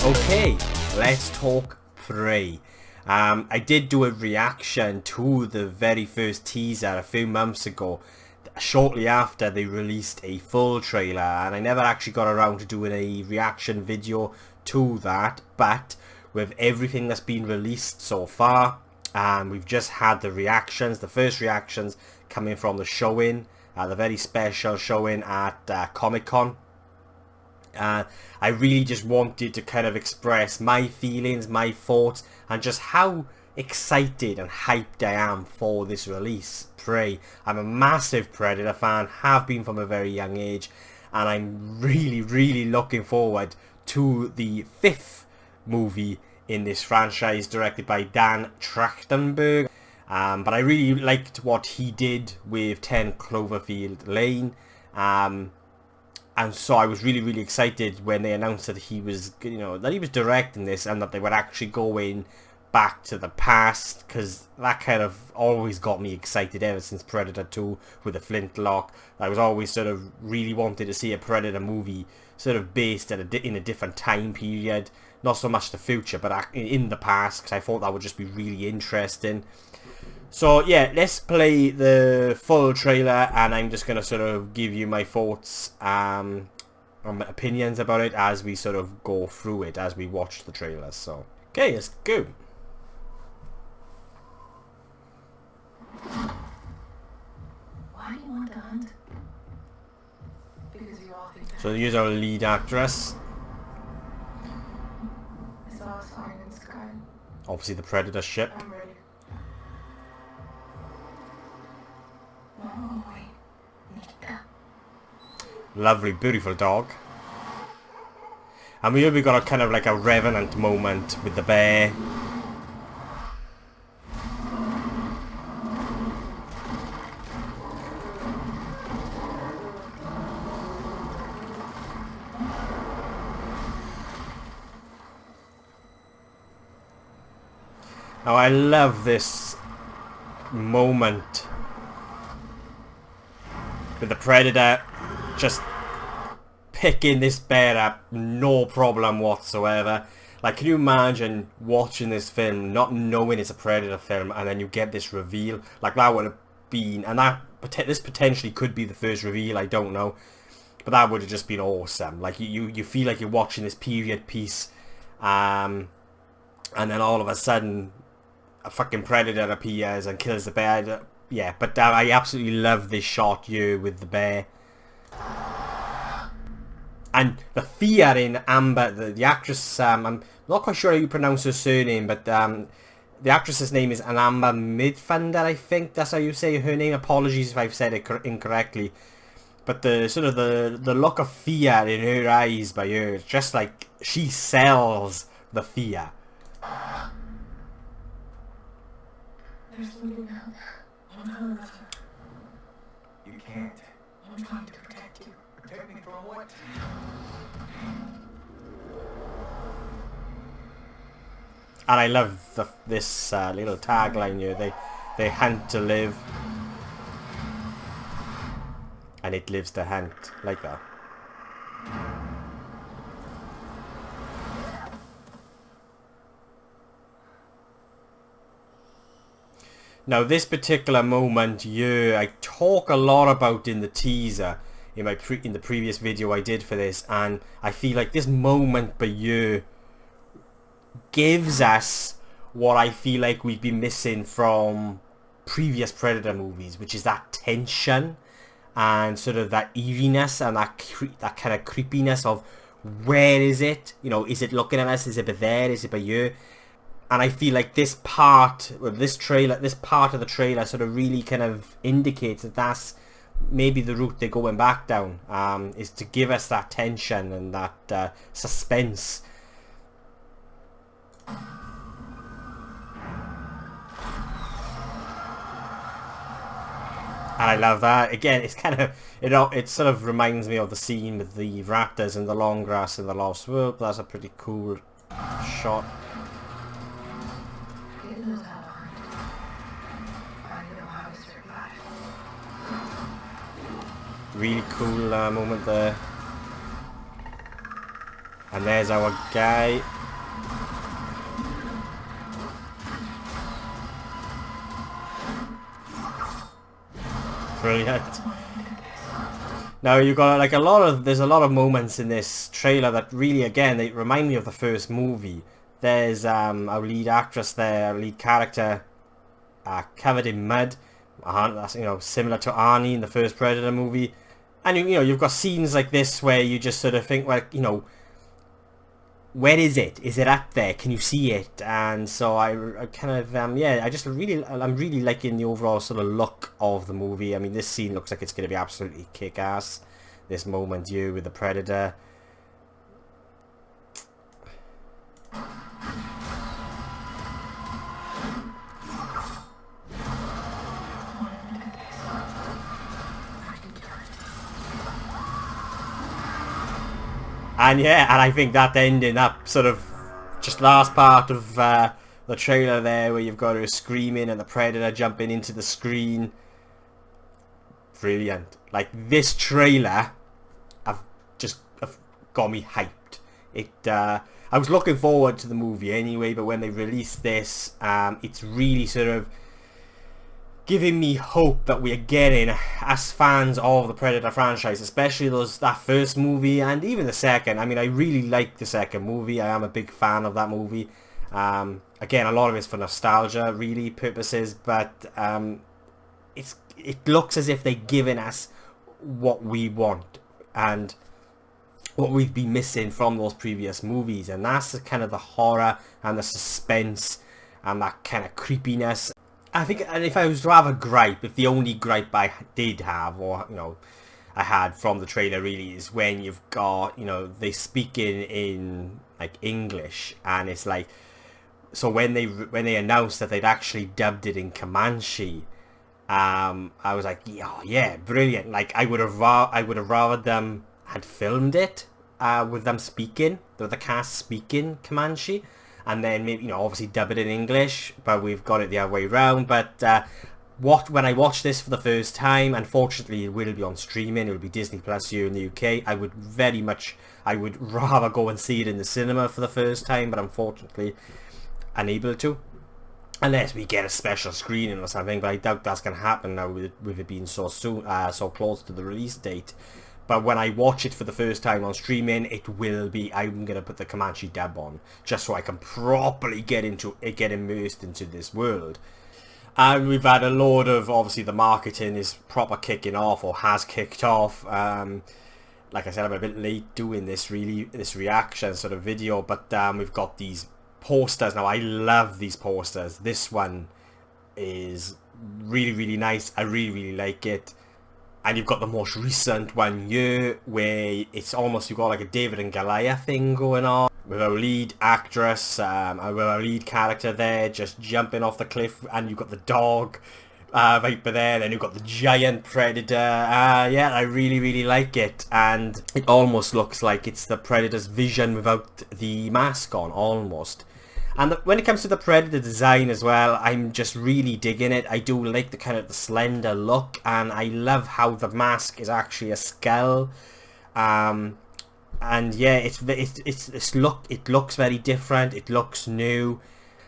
Okay, let's talk Prey. I did do a reaction to the very first teaser a few months ago, shortly after they released a full trailer, and I never actually got around to doing a reaction video to that. But with everything that's been released so far, we've just had the reactions, the first reactions coming from the showing, the very special showing at Comic-Con. I really just wanted to kind of express my feelings, my thoughts, and just how excited and hyped I am for this release, Prey. I'm a massive Predator fan, have been from a very young age, and I'm really looking forward to the 5th movie in this franchise, directed by Dan Trachtenberg. But I really liked what he did with 10 Cloverfield Lane. And so I was really excited when they announced that he was, that he was directing this, and that they were actually going back to the past, because that kind of always got me excited ever since Predator 2 with the flintlock. I was always sort of really wanted to see a Predator movie sort of based at in a different time period, not so much the future, but in the past, because I thought that would just be really interesting. So yeah, let's play the full trailer, and I'm just going to sort of give you my thoughts and my opinions about it as we sort of go through it, as we watch the trailer. So, okay, let's go. Why do you want to hunt? Because you all think that. So here's our lead actress. I saw a sign in the sky. Obviously the Predator ship. I'm ready. Oh, wait. Nita. Lovely, beautiful dog. And we got a kind of like a Revenant moment with the bear. Now I love this moment with the Predator just picking this bear up, no problem whatsoever. Like, can you imagine watching this film, not knowing it's a Predator film, and then you get this reveal? Like, that would have been, and this potentially could be the first reveal, I don't know, but that would have just been awesome. Like, you feel like you're watching this period piece, and then all of a sudden a fucking Predator appears and kills the bear. Yeah, but I absolutely love this shot here with the bear. And the fear in Amber, the actress, I'm not quite sure how you pronounce her surname, but the actress's name is Amber Midthunder, I think that's how you say her name. Apologies if I've said it incorrectly. But the sort of the look of fear in her eyes by her, just like she sells the fear. There's something out there. I'm trying to. You can't. I'm trying to protect you. Protect me from what? And I love this little tagline here. They hunt to live, and it lives to hunt, like that. Now this particular moment here, I talk a lot about in the teaser, in the previous video I did for this, and I feel like this moment by you gives us what I feel like we've been missing from previous Predator movies, which is that tension and sort of that eeriness and that kind of creepiness of where is it? Is it looking at us? Is it by there? Is it by you? And I feel like this part of the trailer sort of really kind of indicates that that's maybe the route they're going back down, is to give us that tension and that suspense. And I love that. Again, it's kind of, it sort of reminds me of the scene with the raptors in the long grass in The Lost World. That's a pretty cool shot. He knows how to hunt. I know how to survive. Really cool moment there. And there's our guy. Brilliant. Now you've got like there's a lot of moments in this trailer that really, again, they remind me of the first movie. There's our lead actress there, our lead character, covered in mud. That's, you know, similar to Arnie in the first Predator movie. And you know, you've got scenes like this where you just sort of think, well, you know, where is it? Is it up there? Can you see it? And so I kind of yeah, I'm really liking the overall sort of look of the movie. I mean, this scene looks like it's going to be absolutely kick-ass. This moment here with the Predator. And yeah, and I think that ending, that sort of just last part of the trailer there, where you've got her screaming and the Predator jumping into the screen. Brilliant. Like, this trailer have got me hyped. I was looking forward to the movie anyway, but when they released this, it's really sort of giving me hope that we're getting, as fans of the Predator franchise, especially that first movie and even the second. I mean, I really like the second movie. I am a big fan of that movie. Again, a lot of it's for nostalgia, really, purposes, but it looks as if they're giving us what we want and what we've been missing from those previous movies, and that's the kind of the horror and the suspense and that kind of creepiness. I think, and if I was to have a gripe, if the only gripe I did have, or, you know, I had from the trailer really, is when you've got, you know, they speak in like English, and it's like, so when they announced that they'd actually dubbed it in Comanche, I was like, yeah, brilliant. Like, I would have rather them had filmed it with them speaking, with the cast speaking Comanche, and then maybe, you know, obviously dub it in English, but we've got it the other way around. But when I watched this for the first time, unfortunately it will be on streaming, it will be Disney Plus here in the UK. I would rather go and see it in the cinema for the first time, but unfortunately unable to, unless we get a special screening or something. But I doubt that's going to happen now with it being so soon, so close to the release date. But when I watch it for the first time on streaming, I'm going to put the Comanche dub on, just so I can properly get immersed into this world. And we've had a load of, obviously the marketing is proper kicking off, or has kicked off. Like I said, I'm a bit late doing this reaction sort of video, but we've got these posters. Now, I love these posters. This one is really, really nice. I really, really like it. And you've got the most recent one here, where it's almost, you've got like a David and Goliath thing going on, with our lead actress, with our lead character there, just jumping off the cliff, and you've got the dog right there, then you've got the giant Predator. Yeah, I really, really like it, and it almost looks like it's the Predator's vision without the mask on, almost. And when it comes to the Predator design as well, I'm just really digging it. I do like the kind of the slender look, and I love how the mask is actually a skull. And yeah, it looks very different. It looks new.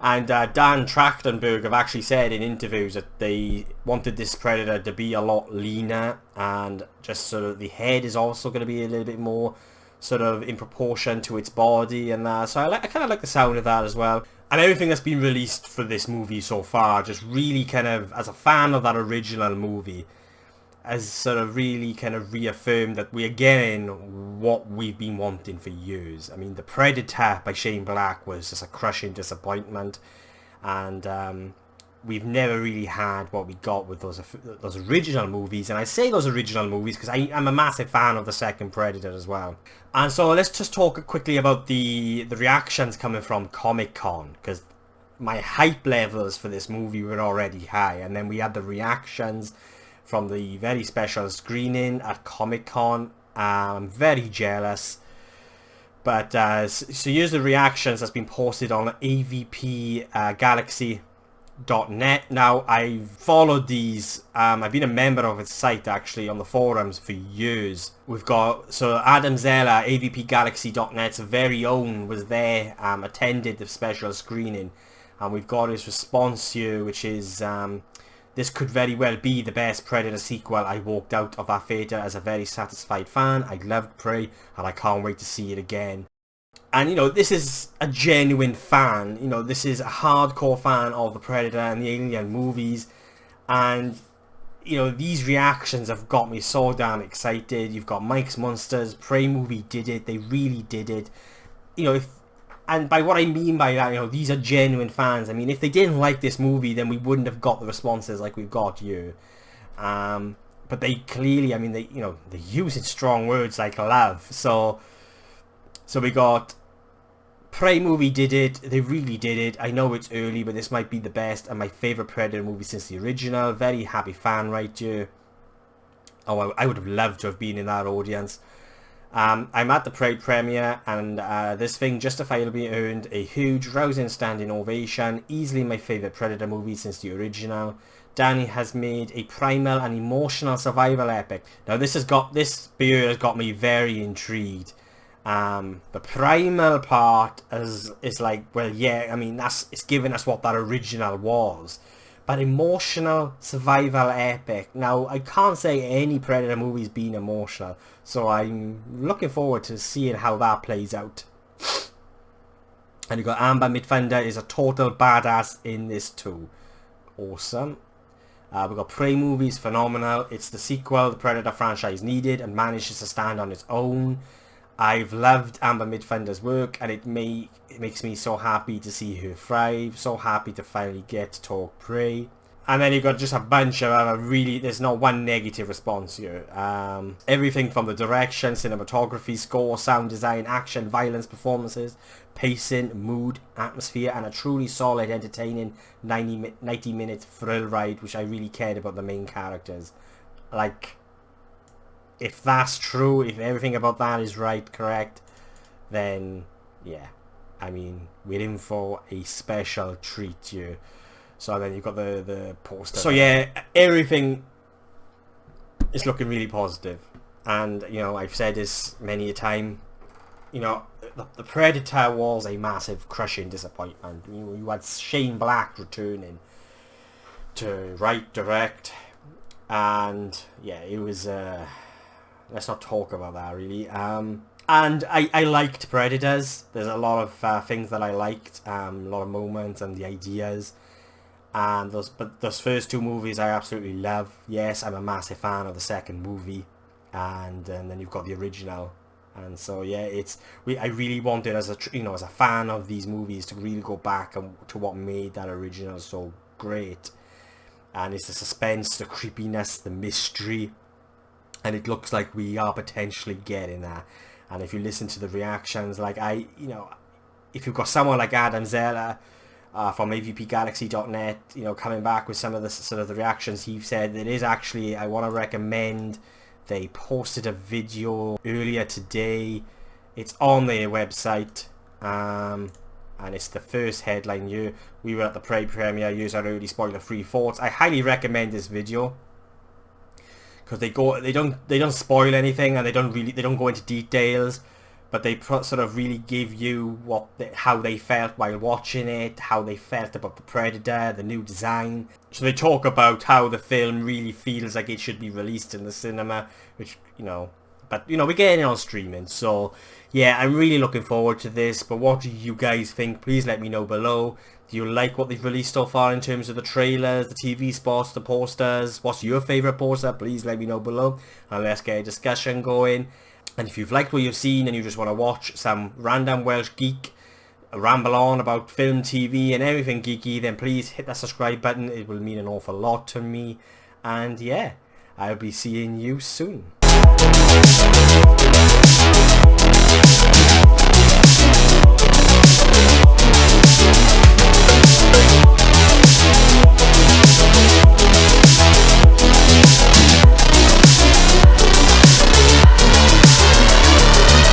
And Dan Trachtenberg have actually said in interviews that they wanted this Predator to be a lot leaner, and just sort of the head is also going to be a little bit more sort of in proportion to its body, and so I kind of like the sound of that as well. And everything that's been released for this movie so far just really kind of, as a fan of that original movie, has sort of really kind of reaffirmed that we're getting what we've been wanting for years. I mean, The Predator by Shane Black was just a crushing disappointment, and we've never really had what we got with those original movies. And I say those original movies because I'm a massive fan of the second Predator as well. And so let's just talk quickly about the reactions coming from Comic-Con, because my hype levels for this movie were already high, and then we had the reactions from the very special screening at Comic-Con. I'm very jealous. But so here's the reactions that's been posted on AVP Galaxy predatorfranchise.net. Now, I've followed these, I've been a member of its site actually on the forums for years. We've got, so Adam Zeller, avpgalaxy.net's very own, was there, attended the special screening, and we've got his response here, which is, this could very well be the best Predator sequel. I walked out of that theatre as a very satisfied fan. I loved Prey, and I can't wait to see it again. And, you know, this is a genuine fan. You know, this is a hardcore fan of the Predator and the Alien movies. And, you know, these reactions have got me so damn excited. You've got Mike's Monsters. Prey movie did it. They really did it. You know, and by what I mean by that, you know, these are genuine fans. I mean, if they didn't like this movie, then we wouldn't have got the responses like we've got here. But they clearly, I mean, they, you know, they're using strong words like love. So we got Prey movie did it. They really did it. I know it's early, but this might be the best and my favourite Predator movie since the original. Very happy fan right here. Oh, I would have loved to have been in that audience. I'm at the Prey premiere, and this thing justifiably earned a huge, rousing standing ovation. Easily my favourite Predator movie since the original. Danny has made a primal and emotional survival epic. Now this beer has got me very intrigued. The primal part is like, well, yeah, I mean, it's giving us what that original was. But emotional survival epic. Now, I can't say any Predator movie's been emotional, so I'm looking forward to seeing how that plays out. And you've got Amber Midthunder is a total badass in this too. Awesome. We've got Prey movies, phenomenal. It's the sequel the Predator franchise needed and manages to stand on its own. I've loved Amber Midthunder's work, and it makes me so happy to see her thrive, so happy to finally get to talk Prey. And then you've got just a bunch of other there's not one negative response here. Everything from the direction, cinematography, score, sound design, action, violence, performances, pacing, mood, atmosphere, and a truly solid, entertaining 90-minute thrill ride, which I really cared about the main characters. Like, if that's true, if everything about that is correct, then yeah, I mean, we're in for a special treat here. So then you've got the poster. So yeah, everything is looking really positive. And, you know, I've said this many a time, you know, the Predator was a massive, crushing disappointment. You had Shane Black returning to write, direct, and yeah, it was let's not talk about that really. And I liked Predators. There's a lot of things that I liked, a lot of moments and the ideas. And those first two movies I absolutely love. Yes, I'm a massive fan of the second movie, and then you've got the original. And so yeah, I really wanted as a fan of these movies to really go back to what made that original so great. And it's the suspense, the creepiness, the mystery. And it looks like we are potentially getting that. And if you listen to the reactions, like if you've got someone like Adam Zeller from avpgalaxy.net, you know, coming back with some of the sort of the reactions he said, it is actually, I want to recommend, they posted a video earlier today. It's on their website, and it's the first headline here. We were at the Prey premiere, use our early spoiler-free thoughts. I highly recommend this video, because they don't spoil anything, and they don't go into details, but they sort of really give you how they felt while watching it, how they felt about the Predator, the new design. So they talk about how the film really feels like it should be released in the cinema, which, you know, but you know, we're getting it on streaming. So yeah, I'm really looking forward to this. But what do you guys think? Please let me know below. Do you like what they've released so far in terms of the trailers, the TV spots, the posters? What's your favourite poster? Please let me know below, and let's get a discussion going. And if you've liked what you've seen and you just want to watch some random Welsh geek ramble on about film, TV and everything geeky, then please hit that subscribe button. It will mean an awful lot to me. And yeah, I'll be seeing you soon.